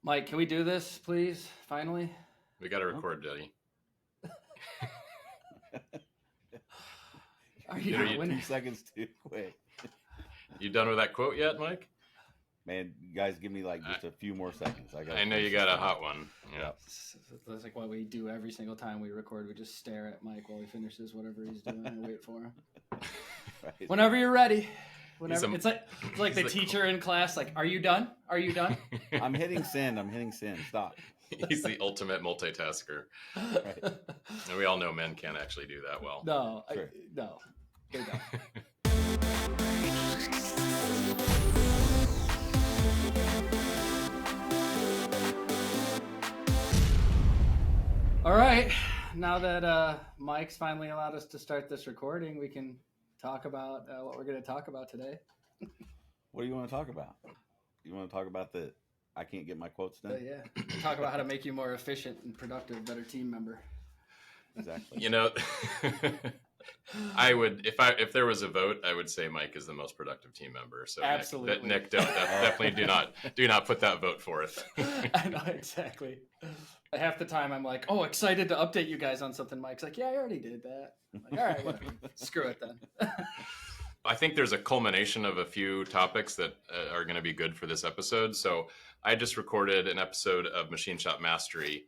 Mike, can we do this, please? Finally? We got to record, Daddy. Are you 2 seconds too quick. You done with that quote yet, Mike? Man, you guys give me like just a few more seconds. I know you got a hot one. Yeah. That's like what we do every single time we record. We just stare at Mike while he finishes whatever he's doing and wait for him. Right. Whenever you're ready. Whenever it's like the teacher in class, like, are you done? Are you done? I'm hitting send. Stop. He's the ultimate multitasker. Right. And we all know men can't actually do that well. No, sure. No, they don't. All right, now that Mike's finally allowed us to start this recording, we can talk about what we're going to talk about today. What do you want to talk about? You want to talk about the I can't get my quotes done? Yeah, talk about how to make you more efficient and productive, better team member. Exactly. You know, I would if there was a vote, I would say Mike is the most productive team member. So absolutely, Nick definitely do not put that vote forth. I know exactly. Half the time I'm like, oh, excited to update you guys on something. Mike's like, yeah, I already did that. I'm like, all right, whatever. Screw it then. I think there's a culmination of a few topics that are going to be good for this episode. So I just recorded an episode of Machine Shop Mastery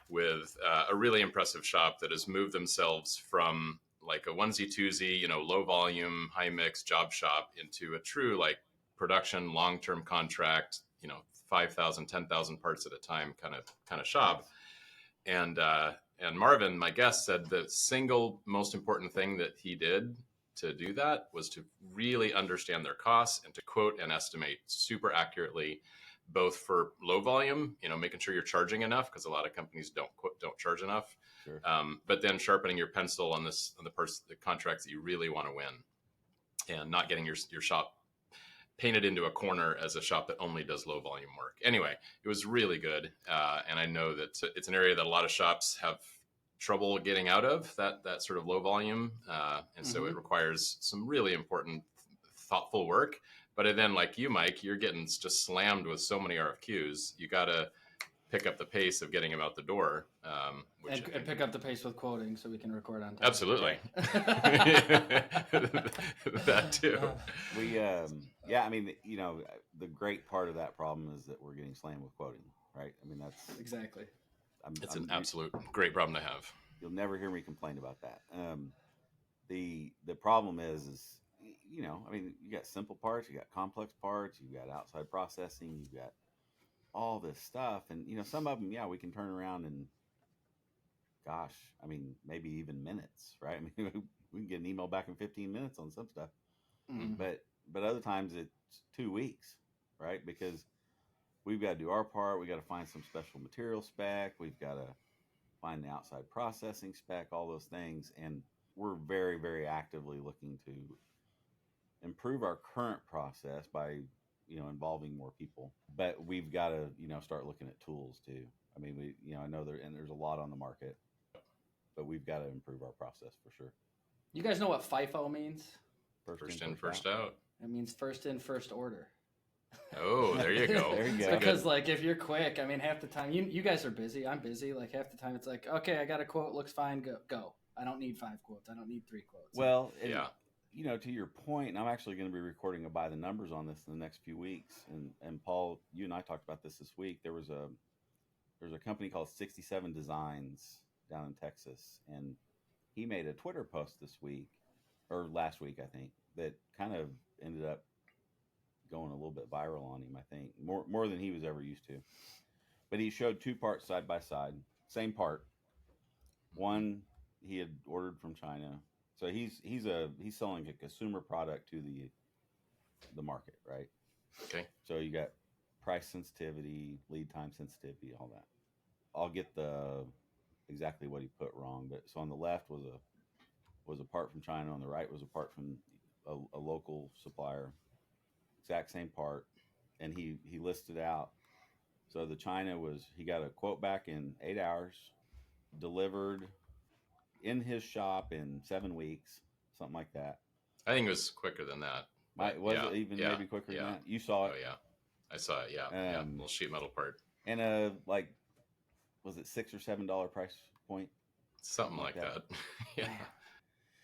with a really impressive shop that has moved themselves from like a onesie twosie, low volume, high mix job shop into a true like production, long-term contract, 5,000, 10,000 parts at a time kind of shop. And Marvin, my guest, said the single most important thing that he did to do that was to really understand their costs and to quote and estimate super accurately, both for low volume, making sure you're charging enough because a lot of companies don't charge enough. Sure. But then sharpening your pencil on the contracts that you really want to win, and not getting your shop painted into a corner as a shop that only does low volume work. Anyway, it was really good, and I know that it's an area that a lot of shops have trouble getting out of, that sort of low volume, and so it requires some really important, thoughtful work. But then, like you, Mike, you're getting just slammed with so many RFQs. You got to pick up the pace of getting them out the door. And pick up the pace with quoting so we can record on time. Absolutely. That too. The great part of that problem is that we're getting slammed with quoting, right? I mean, that's exactly. It's an absolute great problem to have. You'll never hear me complain about that. The problem is you got simple parts, you got complex parts, you got outside processing, you got all this stuff, and some of them, we can turn around and, maybe even minutes, right? I mean, we can get an email back in 15 minutes on some stuff, but other times it's 2 weeks, right? Because we've got to do our part, we got to find some special material spec, we've got to find the outside processing spec, all those things, and we're very, very actively looking to improve our current process by involving more people, but we've got to start looking at tools too. I mean, I know there's a lot on the market, but we've got to improve our process for sure. You guys know what FIFO means? First in, first out. It means first in, first order. Oh, there you go. There you go. Because like if you're quick, half the time you guys are busy. I'm busy. Like half the time it's like, okay, I got a quote, looks fine, go. I don't need 5 quotes. I don't need 3 quotes. Well, to your point, and I'm actually going to be recording a by the numbers on this in the next few weeks. And Paul, you and I talked about this week. There's a company called 67 Designs down in Texas, and he made a Twitter post this week or last week, I think, that kind of ended up going a little bit viral on him. I think more than he was ever used to. But he showed 2 parts side by side, same part. One he had ordered from China. So he's selling a consumer product to the market, right? Okay. So you got price sensitivity, lead time sensitivity, all that. I'll get exactly what he put wrong, but so on the left was a part from China, on the right was a part from a local supplier, exact same part, and he listed out. So the China he got a quote back in 8 hours, delivered in his shop in 7 weeks, something like that. I think it was quicker than that. Was it even maybe quicker than that? You saw it? Oh, yeah. I saw it, yeah. Little sheet metal part. and like, was it $6 or $7 price point? Something like that. Yeah.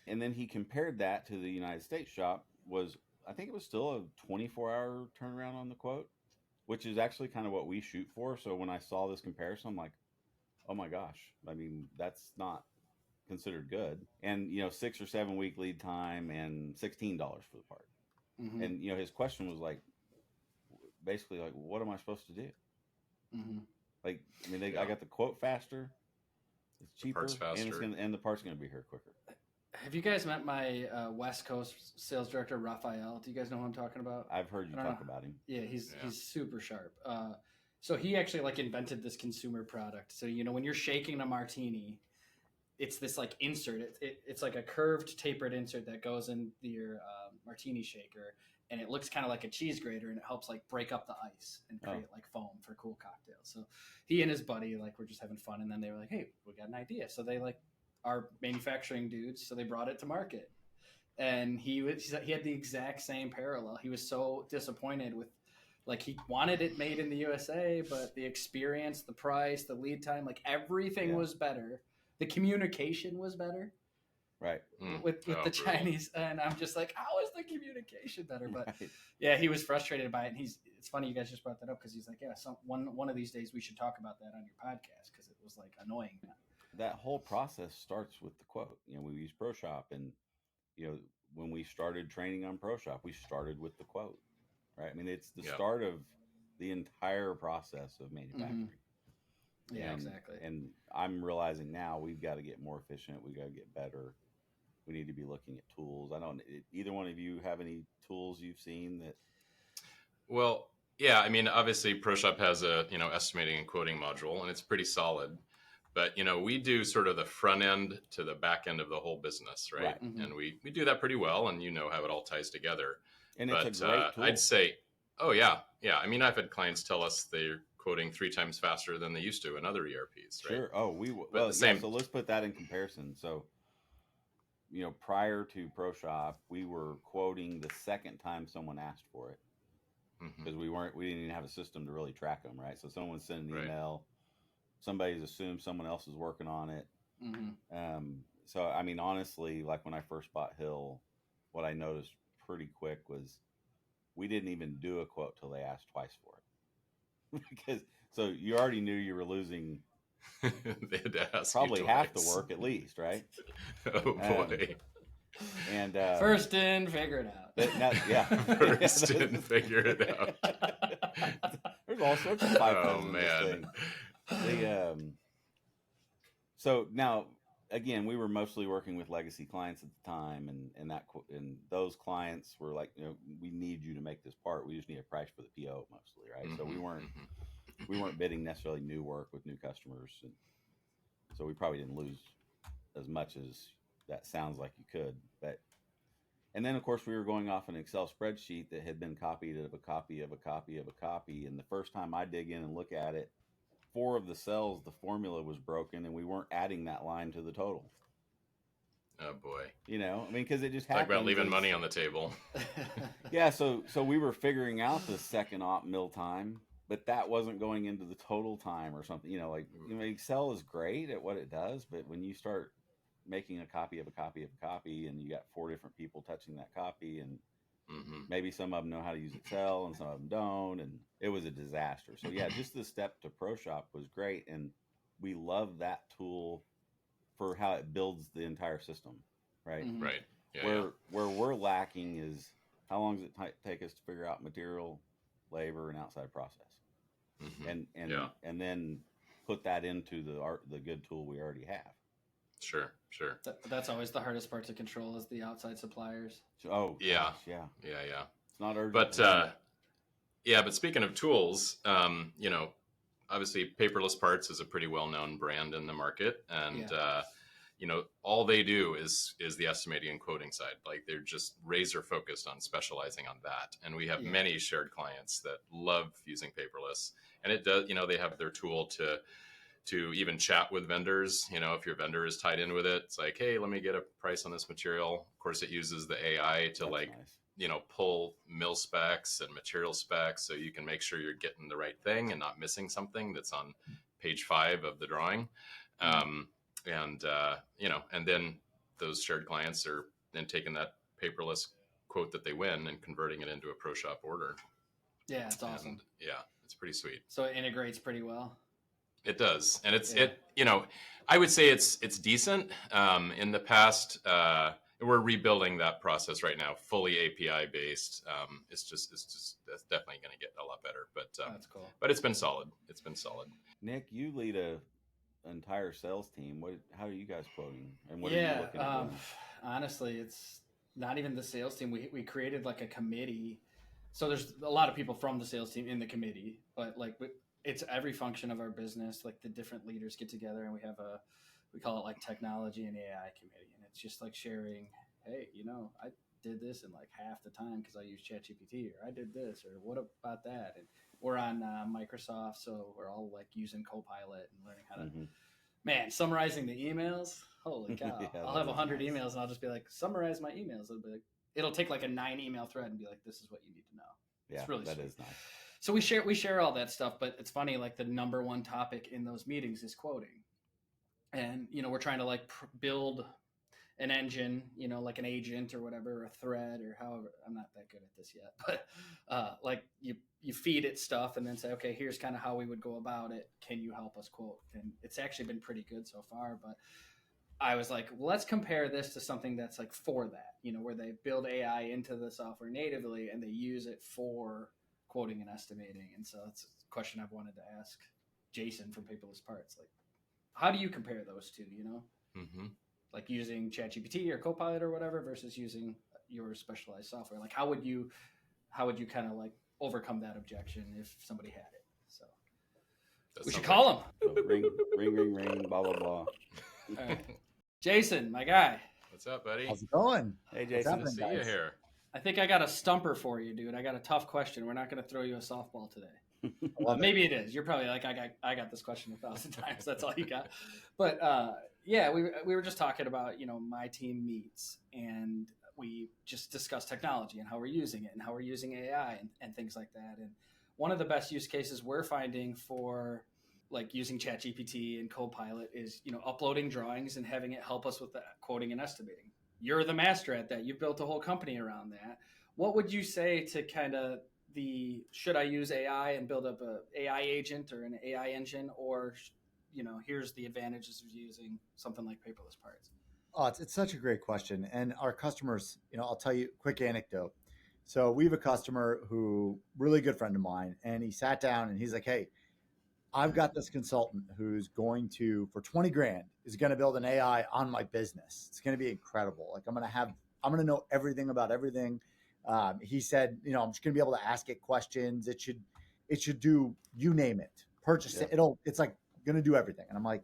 And then he compared that to the United States shop. I think it was still a 24-hour turnaround on the quote, which is actually kind of what we shoot for. So when I saw this comparison, I'm like, oh my gosh, I mean, that's not considered good. And 6 or 7 week lead time and $16 for the part. Mm-hmm. And his question was like, basically like, what am I supposed to do? Mm-hmm. Like, I mean, I got the quote faster, it's cheaper, Parts faster. and the part's going to be here quicker. Have you guys met my West Coast sales director, Raphael? Do you guys know who I'm talking about? I've heard you talk about him. Yeah, he's super sharp. So he actually like invented this consumer product. So when you're shaking a martini, it's this like insert. It's like a curved, tapered insert that goes in your martini shaker, and it looks kind of like a cheese grater, and it helps like break up the ice and create like foam for cool cocktails. So he and his buddy like were just having fun, and then they were like, "Hey, we got an idea." So they like are manufacturing dudes, so they brought it to market, and he had the exact same parallel. He was so disappointed with, like, he wanted it made in the USA, but the experience, the price, the lead time, like everything was better. The communication was better, right? With the Chinese, and I'm just like, how is the communication better? But yeah, he was frustrated by it, and it's funny you guys just brought that up because he's like, yeah, one of these days we should talk about that on your podcast because it was like annoying. That whole process starts with the quote. We use ProShop, and when we started training on ProShop, we started with the quote, right? I mean, it's the start of the entire process of manufacturing. Mm-hmm. Yeah, exactly. And I'm realizing now we've got to get more efficient. We got to get better. We need to be looking at tools. Either one of you have any tools you've seen that? Well, yeah, I mean, obviously ProShop has a, estimating and quoting module, and it's pretty solid. But, we do sort of the front end to the back end of the whole business, right? Mm-hmm. And we do that pretty well, and how it all ties together. And it's a great tool. I'd say, oh, yeah. Yeah. I mean, I've had clients tell us they're quoting 3 times faster than they used to in other ERPs, right? Sure. Oh, so let's put that in comparison. So, prior to ProShop, we were quoting the second time someone asked for it because we didn't even have a system to really track them, right? So someone sent an email. Somebody's assumed someone else is working on it. Mm-hmm. So, I mean, honestly, like when I first bought Hill, what I noticed pretty quick was we didn't even do a quote till they asked twice for it. So you already knew you were losing they had to ask probably half the work at least, right? Oh, boy. And first in, figure it out. First in, figure it out. There's all sorts of pipelines in this thing. So now, again, we were mostly working with legacy clients at the time, and those clients were like, we need you to make this part. We just need a price for the PO mostly, right? Mm-hmm, so we weren't bidding necessarily new work with new customers, and so we probably didn't lose as much as that sounds like you could. And then of course we were going off an Excel spreadsheet that had been copied of a copy of a copy of a copy, and the first time I dig in and look at it, 4 of the cells, the formula was broken, and we weren't adding that line to the total. Oh boy! I mean, because it just happened. Talk about leaving money on the table. Yeah, so we were figuring out the second op mill time, but that wasn't going into the total time or something. Excel is great at what it does, but when you start making a copy of a copy of a copy, and you got 4 different people touching that copy, and maybe some of them know how to use Excel and some of them don't, and it was a disaster. So yeah, just the step to ProShop was great, and we love that tool for how it builds the entire system, right? Mm-hmm. Right. Yeah, where we're lacking is how long does it take us to figure out material, labor, and outside process, and then put that into the good tool we already have. Sure. That's always the hardest part to control is the outside suppliers. Oh, yeah. Gosh, yeah. It's not urgent. But speaking of tools, obviously Paperless Parts is a pretty well-known brand in the market, and all they do is the estimating and quoting side. Like, they're just razor focused on specializing on that. And we have many shared clients that love using Paperless, and it does, they have their tool to even chat with vendors. If your vendor is tied in with it, it's like, hey, let me get a price on this material. Of course, it uses the AI to pull mill specs and material specs so you can make sure you're getting the right thing and not missing something that's on page 5 of the drawing. And then those shared clients are then taking that paperless quote that they win and converting it into a pro shop order. Yeah, it's awesome. And yeah, it's pretty sweet. So it integrates pretty well. It does. And I would say it's decent. In the past, we're rebuilding that process right now, fully API based. It's just that's definitely going to get a lot better, but that's cool. But it's been solid. Nick, you lead an entire sales team. How are you guys quoting? And what are you looking at doing? Honestly, it's not even the sales team. We created like a committee. So there's a lot of people from the sales team in the committee, but like it's every function of our business. Like the different leaders get together and we call it like technology and AI committee. And it's just like sharing, hey, I did this in like half the time because I use ChatGPT, or I did this, or what about that? And we're on Microsoft, so we're all like using Copilot and learning how to, summarizing the emails. Holy cow. Yeah, I'll have 100 emails and I'll just be like, summarize my emails. It'll take like a 9 email thread and be like, this is what you need to know. Yeah, it's really that sweet. Is nice. So we share all that stuff, but it's funny, like the number one topic in those meetings is quoting. And, we're trying to like build an engine, like an agent or whatever, a thread or however. I'm not that good at this yet, but like you feed it stuff and then say, okay, here's kind of how we would go about it. Can you help us quote? And it's actually been pretty good so far, but I was like, well, let's compare this to something that's like for that, where they build AI into the software natively and they use it for quoting and estimating. And so that's a question I've wanted to ask Jason from Paperless Parts. Like, how do you compare those two, Mm-hmm. Like using ChatGPT or Copilot or whatever versus using your specialized software? Like, how would you kind of like overcome that objection if somebody had it? So we should call him. Ring, blah, blah, blah. All right. Jason, my guy. What's up, buddy? How's it going? Hey, Jason. Good to see you here. I think I got a stumper for you, dude. I got a tough question. We're not going to throw you a softball today. Maybe it is. You're probably like, I got this question 1,000 times. That's all you got. But yeah, we were just talking about, my team meets and we just discussed technology and how we're using it and how we're using AI and things like that. And one of the best use cases we're finding for like using ChatGPT and Copilot is, uploading drawings and having it help us with the quoting and estimating. You're the master at that. You've built a whole company around that. What would you say to kind of should I use AI and build up a AI agent or an AI engine, or, here's the advantages of using something like Paperless Parts? Oh, it's such a great question. And our customers, I'll tell you a quick anecdote. So we have a customer who, really good friend of mine, and he sat down and he's like, hey, I've got this consultant who's going to, for 20 grand, is going to build an AI on my business. It's going to be incredible. Like I'm going to know everything about everything. He said, I'm just going to be able to ask it questions. It should do, you name it, purchase it. It's like going to do everything. And I'm like,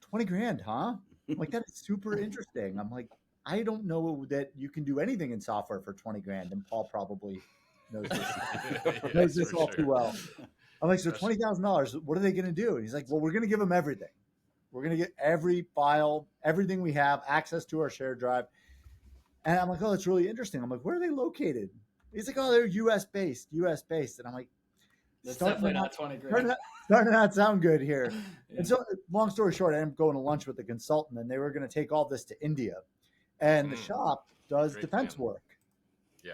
20 grand, huh? I'm like, that is super interesting. I'm like, I don't know that you can do anything in software for 20 grand. And Paul probably knows this, all too well. I'm like, so $20,000, what are they going to do? And he's like, well, we're going to give them everything. We're going to get every file, everything we have, access to our shared drive. And I'm like, oh, that's really interesting. I'm like, where are they located? He's like, oh, they're US based. And I'm like, that's definitely not 20 grand. Starting to not sound good here. Yeah. And so long story short, I ended up going to lunch with the consultant and they were going to take all this to India. And the shop does defense work. Yeah.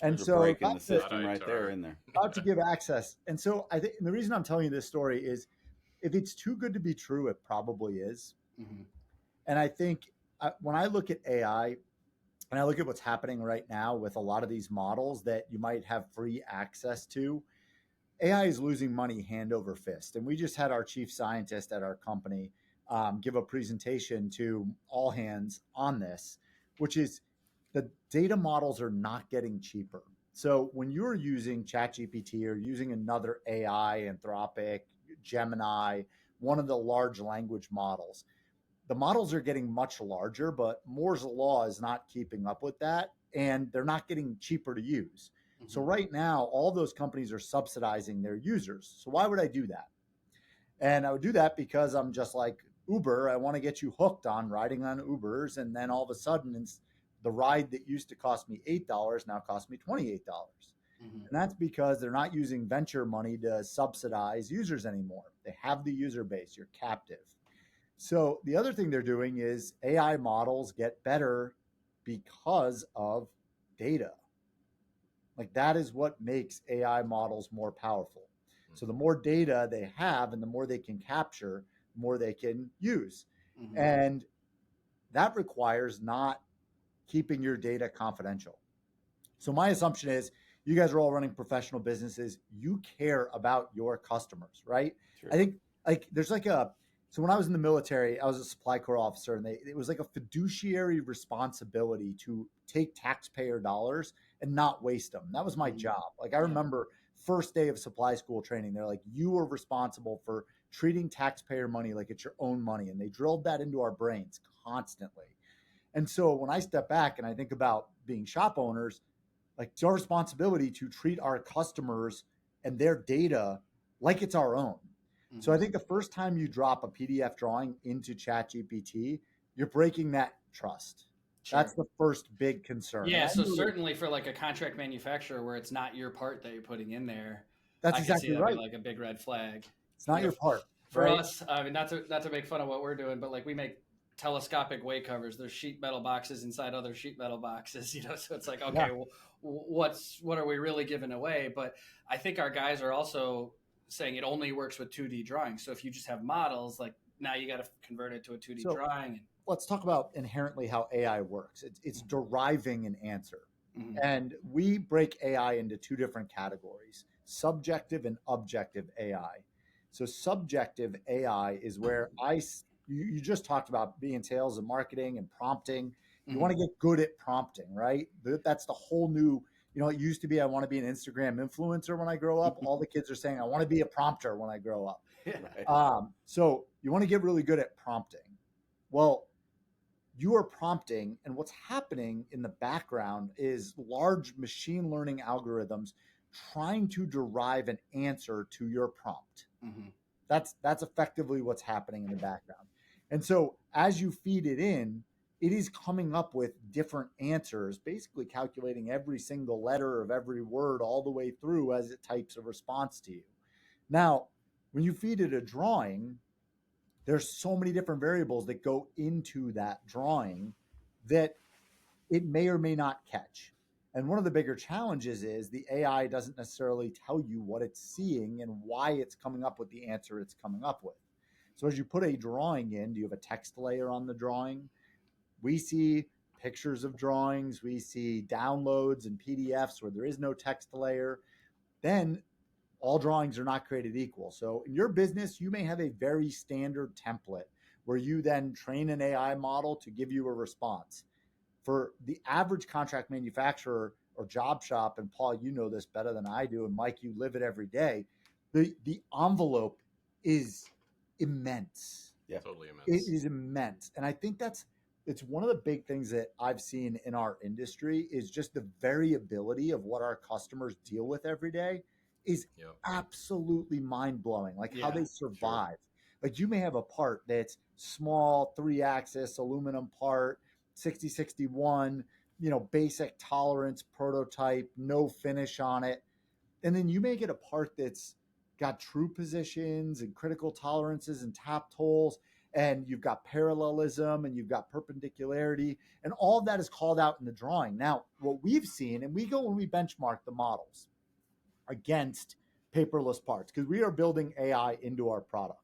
And There's so a break in the system right there in there. About to give access. And so I think the reason I'm telling you this story is if it's too good to be true, it probably is. Mm-hmm. And I think when I look at AI and I look at what's happening right now with a lot of these models that you might have free access to, AI is losing money hand over fist. And we just had our chief scientist at our company give a presentation to all hands on this, which is the data models are not getting cheaper. So when you're using ChatGPT or using another AI, Anthropic, Gemini, one of the large language models, the models are getting much larger, but Moore's law is not keeping up with that. And they're not getting cheaper to use. Mm-hmm. So right now, all those companies are subsidizing their users. So why would I do that? And I would do that because I'm just like Uber. I want to get you hooked on riding on Ubers. And then all of a sudden, the ride that used to cost me $8 now costs me $28. And that's because they're not using venture money to subsidize users anymore. They have the user base. You're captive. So the other thing they're doing is AI models get better because of data. Like that is what makes AI models more powerful. So the more data they have and the more they can capture, the more they can use. And that requires not keeping your data confidential. So my assumption is you guys are all running professional businesses. You care about your customers, right? Sure. I think like there's like so when I was in the military, I was a supply corps officer, and it was like a fiduciary responsibility to take taxpayer dollars and not waste them. That was my job. Like I remember first day of supply school training, they're like, you are responsible for treating taxpayer money like it's your own money. And they drilled that into our brains constantly. And so when I step back and I think about being shop owners, like it's our responsibility to treat our customers and their data like it's our own. So I think the first time you drop a PDF drawing into ChatGPT, you're breaking that trust. Sure. That's the first big concern. Yeah, so certainly for like a contract manufacturer where it's not your part that you're putting in there, that's exactly right. Be like a big red flag. It's not your part. For us, I mean, not to make fun of what we're doing, but like we make telescopic weight covers. There's sheet metal boxes inside other sheet metal boxes, so it's like, okay, well, what are we really giving away? But I think our guys are also saying it only works with 2D drawings. So if you just have models, like now you got to convert it to a 2D drawing. Let's talk about inherently how AI works. It's deriving an answer. And we break AI into two different categories, subjective and objective AI. So subjective AI is where you just talked about being in sales and marketing and prompting. You want to get good at prompting, right? That's the whole new, it used to be, I want to be an Instagram influencer when I grow up. All the kids are saying, I want to be a prompter when I grow up. So you want to get really good at prompting. Well, you are prompting, and what's happening in the background is large machine learning algorithms trying to derive an answer to your prompt. That's effectively what's happening in the background. And so as you feed it in, it is coming up with different answers, basically calculating every single letter of every word all the way through as it types a response to you. Now, when you feed it a drawing, there's so many different variables that go into that drawing that it may or may not catch. And one of the bigger challenges is the AI doesn't necessarily tell you what it's seeing and why it's coming up with the answer it's coming up with. So as you put a drawing in, do you have a text layer on the drawing? We see pictures of drawings. We see downloads and PDFs where there is no text layer. Then all drawings are not created equal. So in your business, you may have a very standard template where you then train an AI model to give you a response. For the average contract manufacturer or job shop, and Paul, you know this better than I do, and Mike, you live it every day, the envelope is immense. Yeah, totally immense. It is immense. And I think it's one of the big things that I've seen in our industry is just the variability of what our customers deal with every day is absolutely mind-blowing. Like how they survive. Sure. Like you may have a part that's small, 3-axis aluminum part, 6061, basic tolerance prototype, no finish on it. And then you may get a part that's got true positions and critical tolerances and tapped holes, and you've got parallelism and you've got perpendicularity, and all of that is called out in the drawing. Now, what we've seen, and we go when we benchmark the models against paperless parts, because we are building AI into our product.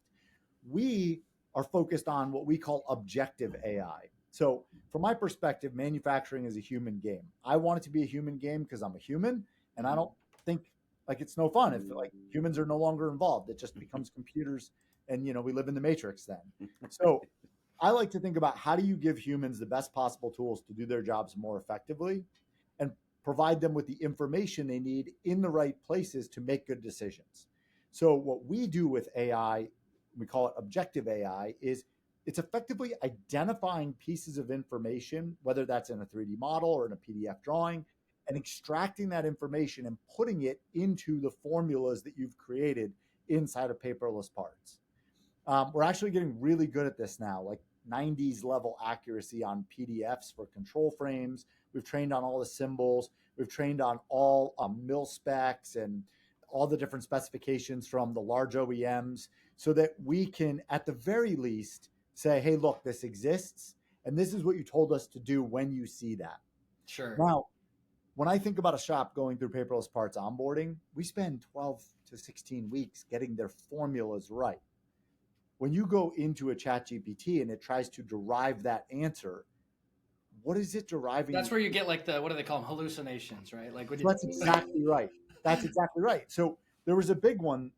We are focused on what we call objective AI. So from my perspective, manufacturing is a human game. I want it to be a human game because I'm a human, and I don't think like it's no fun if like humans are no longer involved. It just becomes computers, and we live in the matrix then. So I like to think about how do you give humans the best possible tools to do their jobs more effectively and provide them with the information they need in the right places to make good decisions. So what we do with AI, we call it objective AI, is it's effectively identifying pieces of information, whether that's in a 3D model or in a PDF drawing, and extracting that information and putting it into the formulas that you've created inside of paperless parts. We're actually getting really good at this now. Like 90s level accuracy on PDFs for control frames. We've trained on all the symbols. We've trained on all mil specs and all the different specifications from the large OEMs so that we can, at the very least, say, hey, look, this exists. And this is what you told us to do when you see that. Sure. Now, when I think about a shop going through paperless parts onboarding, we spend 12 to 16 weeks getting their formulas right. When you go into a ChatGPT and it tries to derive that answer, what is it deriving? That's where you get like what do they call them? Hallucinations, right? Like That's exactly right. That's exactly right. So there was a big one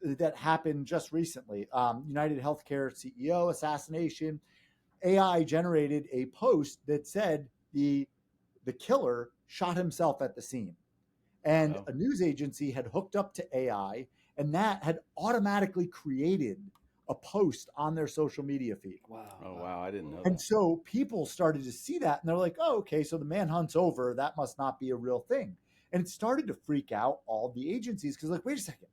that happened just recently. United Healthcare CEO assassination. AI generated a post that said the killer shot himself at the scene. And a news agency had hooked up to AI, and that had automatically created a post on their social media feed. Wow. Oh, wow. I didn't know and that. So people started to see that, and they're like, oh, okay, so the manhunt's over. That must not be a real thing. And it started to freak out all the agencies because, like, wait a second,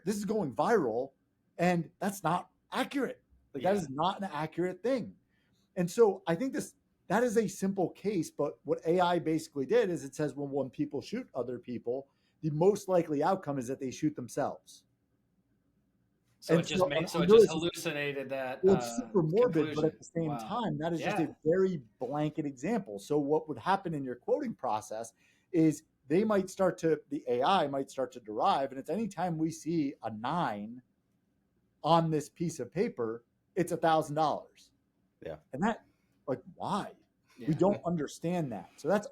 this is going viral, and that's not accurate. Like, that is not an accurate thing. And so I think that is a simple case, but what AI basically did is it says, well, when people shoot other people, the most likely outcome is that they shoot themselves. So it just hallucinated that. Well, it's super morbid, conclusion. But at the same time, that is just a very blanket example. So what would happen in your quoting process is the AI might start to derive, and it's anytime we see a 9 on this piece of paper, it's $1,000. Yeah. And that, like, why? Yeah. We don't understand that. So that's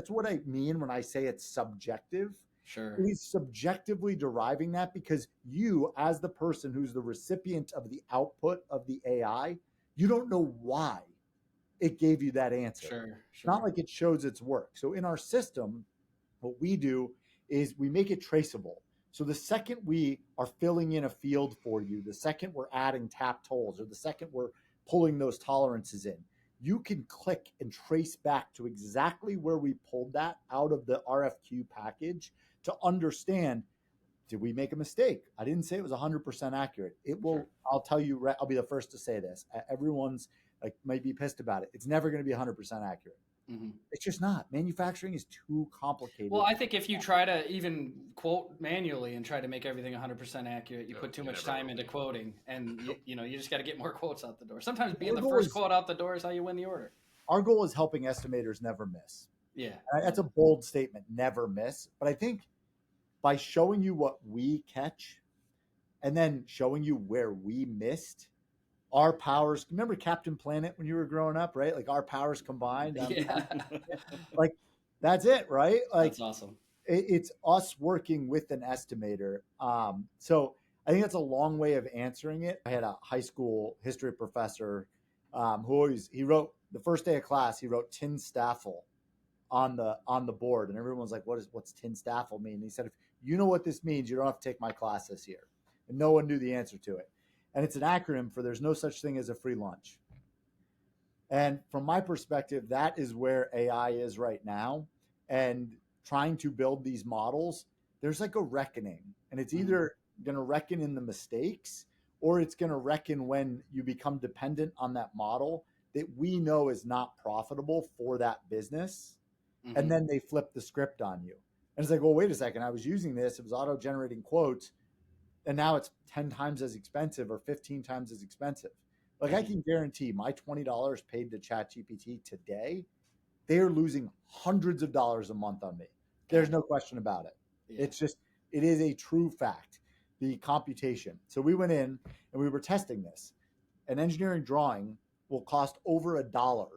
what I mean when I say it's subjective. Sure. He's subjectively deriving that because you, as the person who's the recipient of the output of the AI, you don't know why it gave you that answer. Sure. It's not like it shows its work. So in our system, what we do is we make it traceable. So the second we are filling in a field for you, the second we're adding tapped holes, or the second we're pulling those tolerances in, you can click and trace back to exactly where we pulled that out of the RFQ package to understand, did we make a mistake? I didn't say it was 100% accurate. It will, sure. I'll tell you, I'll be the first to say this. Everyone's might be pissed about it. It's never going to be 100% accurate. Mm-hmm. It's just not. Manufacturing is too complicated. Well, I think if you try to even quote manually and try to make everything 100% accurate, you put too much time into quoting, and you just got to get more quotes out the door. Sometimes being the first quote out the door is how you win the order. Our goal is helping estimators never miss. Yeah. That's a bold statement, never miss. But I think by showing you what we catch and then showing you where we missed, our powers, remember Captain Planet when you were growing up, right? Like our powers combined. Like that's it, right? Like that's awesome. It's us working with an estimator. So I think that's a long way of answering it. I had a high school history professor he wrote the first day of class, he wrote tin staffel on the board. And everyone's like, what's tin staffel mean? And he said, if you know what this means, you don't have to take my class this year. And no one knew the answer to it. And it's an acronym for there's no such thing as a free lunch. And from my perspective, that is where AI is right now. And trying to build these models, there's like a reckoning. And it's either going to reckon in the mistakes, or it's going to reckon when you become dependent on that model that we know is not profitable for that business. Mm-hmm. And then they flip the script on you. And it's like, well, wait a second. I was using this. It was auto-generating quotes. And now it's 10 times as expensive or 15 times as expensive. Like I can guarantee my $20 paid to ChatGPT today, they're losing hundreds of dollars a month on me. There's no question about it. Yeah. It's just, it is a true fact, the computation. So we went in and we were testing this. An engineering drawing will cost over $1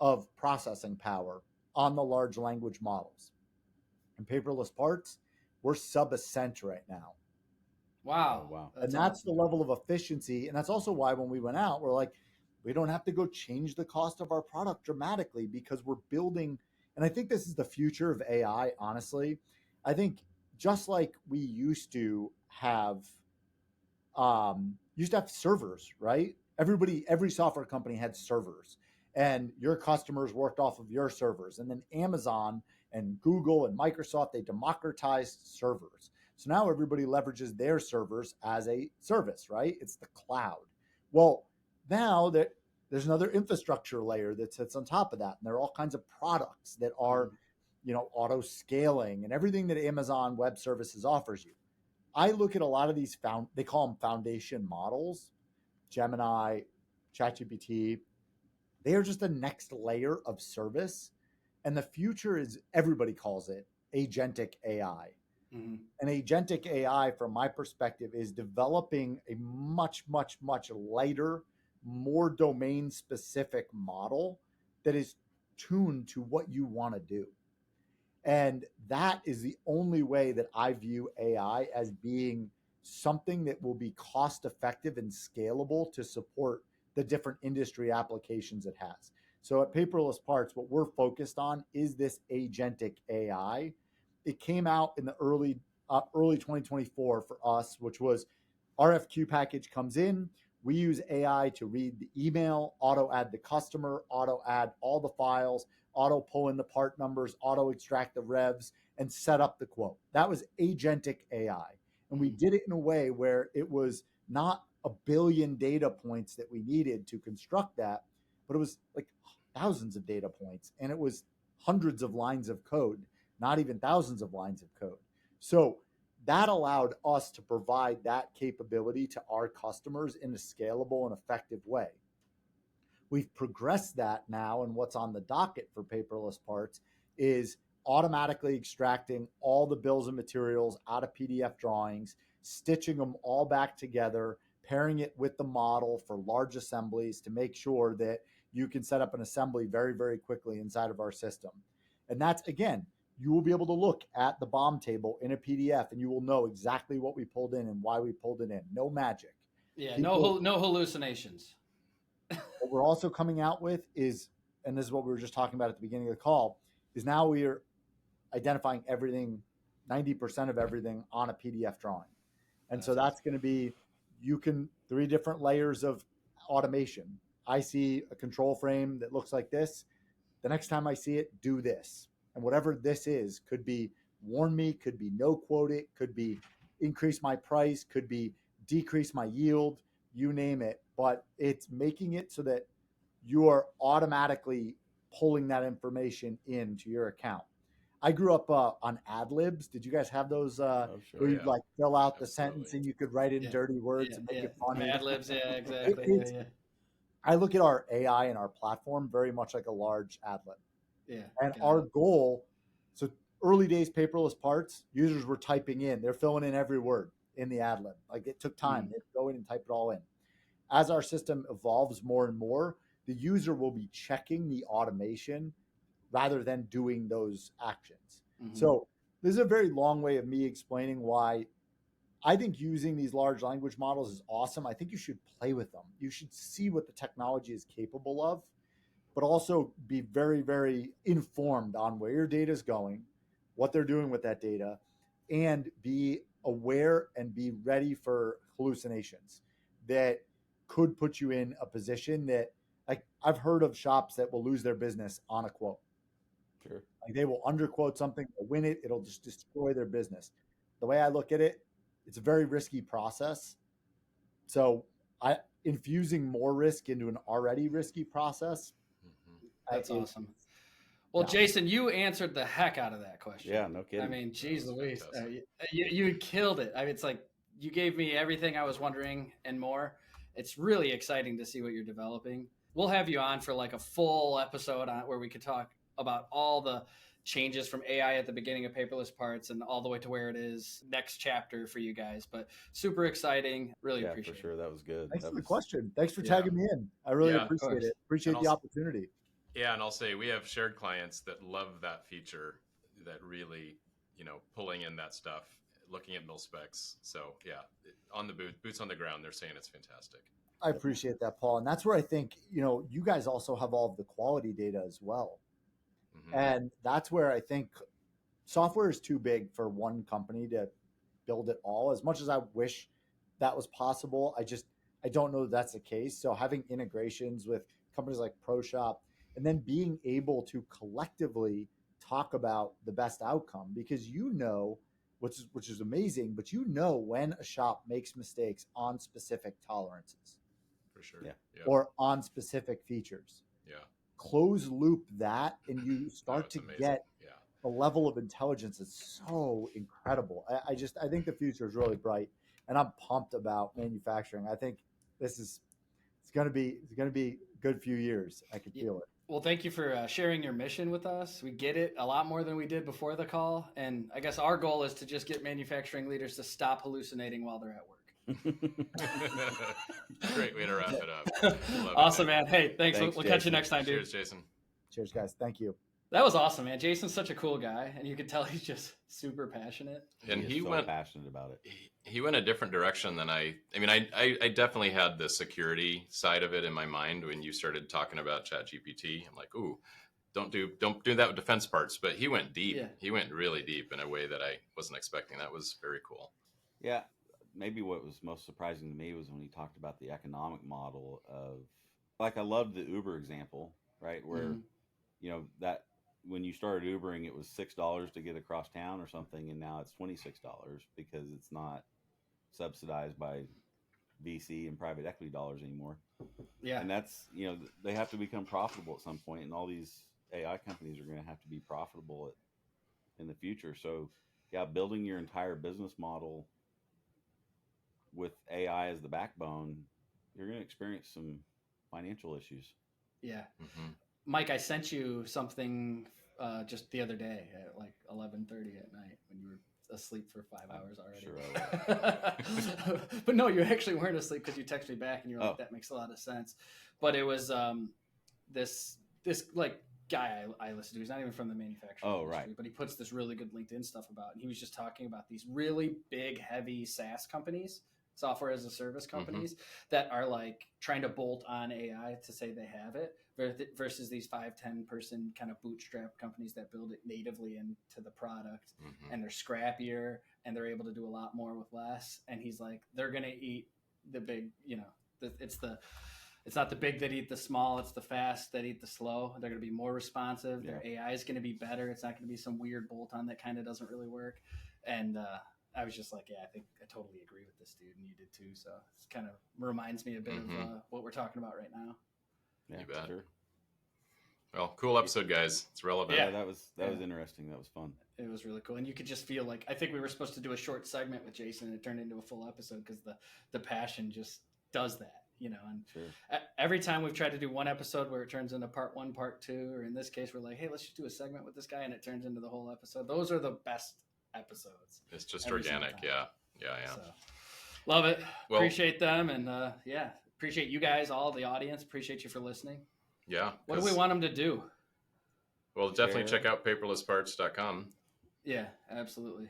of processing power on the large language models. In paperless parts, we're sub a cent right now. Wow. Oh, wow. And that's awesome. The level of efficiency. And that's also why when we went out, we're like, we don't have to go change the cost of our product dramatically because we're building. And I think this is the future of AI, honestly. I think just like we used to have servers, right? Every software company had servers and your customers worked off of your servers. And then Amazon and Google and Microsoft, they democratized servers. So now everybody leverages their servers as a service, right? It's the cloud. Well, now that there's another infrastructure layer that sits on top of that. And there are all kinds of products that are, auto scaling and everything that Amazon Web Services offers you. I look at a lot of these they call them foundation models, Gemini, ChatGPT. They are just the next layer of service. And the future is, everybody calls it agentic AI. Mm-hmm. And agentic AI, from my perspective, is developing a much, much, much lighter, more domain specific model that is tuned to what you want to do. And that is the only way that I view AI as being something that will be cost effective and scalable to support the different industry applications it has. So at Paperless Parts, what we're focused on is this agentic AI. It came out in the early 2024 for us, which was RFQ package comes in. We use AI to read the email, auto add the customer, auto add all the files, auto pull in the part numbers, auto extract the revs, and set up the quote. That was agentic AI. And we did it in a way where it was not a billion data points that we needed to construct that, but it was like thousands of data points, and it was hundreds of lines of code, not even thousands of lines of code. So that allowed us to provide that capability to our customers in a scalable and effective way. We've progressed that now, and what's on the docket for Paperless Parts is automatically extracting all the bills and materials out of PDF drawings, stitching them all back together, pairing it with the model for large assemblies to make sure that you can set up an assembly very, very quickly inside of our system. And that's, again, you will be able to look at the BOM table in a PDF and you will know exactly what we pulled in and why we pulled it in. No magic. Yeah, no hallucinations. What we're also coming out with is, and this is what we were just talking about at the beginning of the call, is now we are identifying everything, 90% of everything on a PDF drawing. And so that's going to be, 3 different layers of automation. I see a control frame that looks like this. The next time I see it, do this. And whatever this is, could be warn me, could be no quote it, could be increase my price, could be decrease my yield, you name it. But it's making it so that you are automatically pulling that information into your account. I grew up on ad libs. Did you guys have those where you'd like fill out the sentence and you could write in dirty words and make it funny? Ad libs, yeah, exactly. I look at our AI and our platform very much like a large ad lib. Yeah. And our goal, so early days Paperless Parts, users were typing in, they're filling in every word in the ad lib. Like it took time. They'd go in and type it all in. As our system evolves more and more, the user will be checking the automation rather than doing those actions. Mm-hmm. So this is a very long way of me explaining why I think using these large language models is awesome. I think you should play with them. You should see what the technology is capable of, but also be very, very informed on where your data is going, what they're doing with that data, and be aware and be ready for hallucinations that could put you in a position that, like, I've heard of shops that will lose their business on a quote. Sure. Like they will underquote something, they'll win it, it'll just destroy their business. The way I look at it, it's a very risky process. So infusing more risk into an already risky process. That's awesome. Well, Jason, you answered the heck out of that question. Yeah, no kidding. I mean, geez Louise, you killed it. I mean, it's like you gave me everything I was wondering and more. It's really exciting to see what you're developing. We'll have you on for like a full episode where we could talk about all the changes from AI at the beginning of Paperless Parts and all the way to where it is next chapter for you guys. But super exciting. Really appreciate it. For sure. That was good. Thanks for the question. Thanks for tagging me in. I really appreciate it. Appreciate the opportunity. Yeah, and I'll say we have shared clients that love that feature, that really, pulling in that stuff, looking at mil specs. So yeah, on the boots on the ground, they're saying it's fantastic. I appreciate that, Paul. And that's where I think, you guys also have all of the quality data as well. Mm-hmm. And that's where I think software is too big for one company to build it all. As much as I wish that was possible, I don't know that that's the case. So having integrations with companies like ProShop, and then being able to collectively talk about the best outcome, because which is amazing, but when a shop makes mistakes on specific tolerances. For sure. Yeah. or on specific features. Yeah. Close loop that, and you start to amazing. get the level of intelligence is so incredible. I think the future is really bright, and I'm pumped about manufacturing. I think it's going to be a good few years. I can feel it. Well, thank you for sharing your mission with us. We get it a lot more than we did before the call. And I guess our goal is to just get manufacturing leaders to stop hallucinating while they're at work. Great way to wrap it up. Awesome, man. Hey, thanks. We'll catch you next time, dude. Cheers, Jason. Cheers, guys. Thank you. That was awesome, man. Jason's such a cool guy, and you can tell he's just super passionate. And he so went passionate about it. He went a different direction than I definitely had the security side of it in my mind when you started talking about ChatGPT. I'm like, ooh, don't do that with defense parts. But he went deep. Yeah. He went really deep in a way that I wasn't expecting. That was very cool. Yeah. Maybe what was most surprising to me was when he talked about the economic model of, like, I loved the Uber example, right? Where, that when you started Ubering, it was $6 to get across town or something. And now it's $26 because it's not subsidized by VC and private equity dollars anymore. Yeah. And that's, they have to become profitable at some point, and all these AI companies are going to have to be profitable in the future. So yeah, building your entire business model with AI as the backbone, you're going to experience some financial issues. Yeah. Mm-hmm. Mike, I sent you something just the other day at like 11:30 at night when you were asleep for 5 hours already. Sure. But no, you actually weren't asleep because you texted me back and you're like, that makes a lot of sense. But it was this like guy I listen to. He's not even from the manufacturing industry, right. But he puts this really good LinkedIn stuff about, and he was just talking about these really big, heavy SaaS companies, software as a service companies, that are like trying to bolt on AI to say they have it, versus these 5-10 person kind of bootstrap companies that build it natively into the product, and they're scrappier and they're able to do a lot more with less. And he's like, they're going to eat the big, it's not the big that eat the small, it's the fast that eat the slow. They're going to be more responsive. Their AI is going to be better. It's not going to be some weird bolt on that kind of doesn't really work. And I was just like, I think I totally agree with this dude, and you did too. So it kind of reminds me a bit of what we're talking about right now. Yeah, you bet. Sure. Well, cool episode, guys. It's relevant. Yeah, that was interesting. That was fun. It was really cool, and you could just feel like, I think we were supposed to do a short segment with Jason, and it turned into a full episode because the passion just does that. And every time we've tried to do one episode where it turns into part 1, part 2, or in this case, we're like, hey, let's just do a segment with this guy, and it turns into the whole episode. Those are the best episodes. It's just organic. Yeah. So, love it. Well, appreciate them. And appreciate you guys, all the audience. Appreciate you for listening. Yeah. What do we want them to do? Well, definitely check out paperlessparts.com. Yeah, absolutely.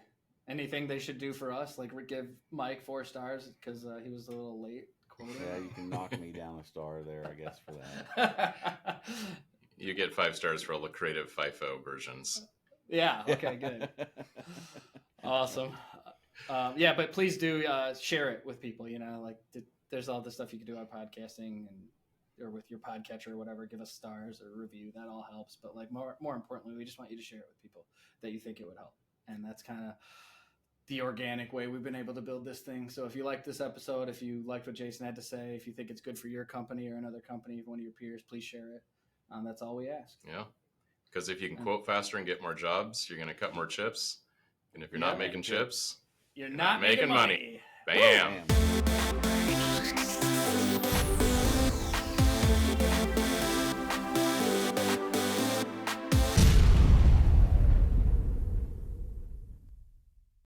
Anything they should do for us, like give Mike 4 stars because he was a little late. Yeah, you can knock me down a star there, I guess, for that. You get 5 stars for all the creative FIFO versions. Yeah. Okay, good. Awesome. But please do share it with people. There's all the stuff you can do on podcasting or with your podcatcher or whatever. Give us stars or review. That all helps. But more importantly, we just want you to share it with people that you think it would help. And that's kind of the organic way we've been able to build this thing. So if you like this episode, if you liked what Jason had to say, if you think it's good for your company or another company, one of your peers, please share it. That's all we ask. Yeah. Because if you can quote faster and get more jobs, you're going to cut more chips. And if you're not making chips, you're not making money. Bam.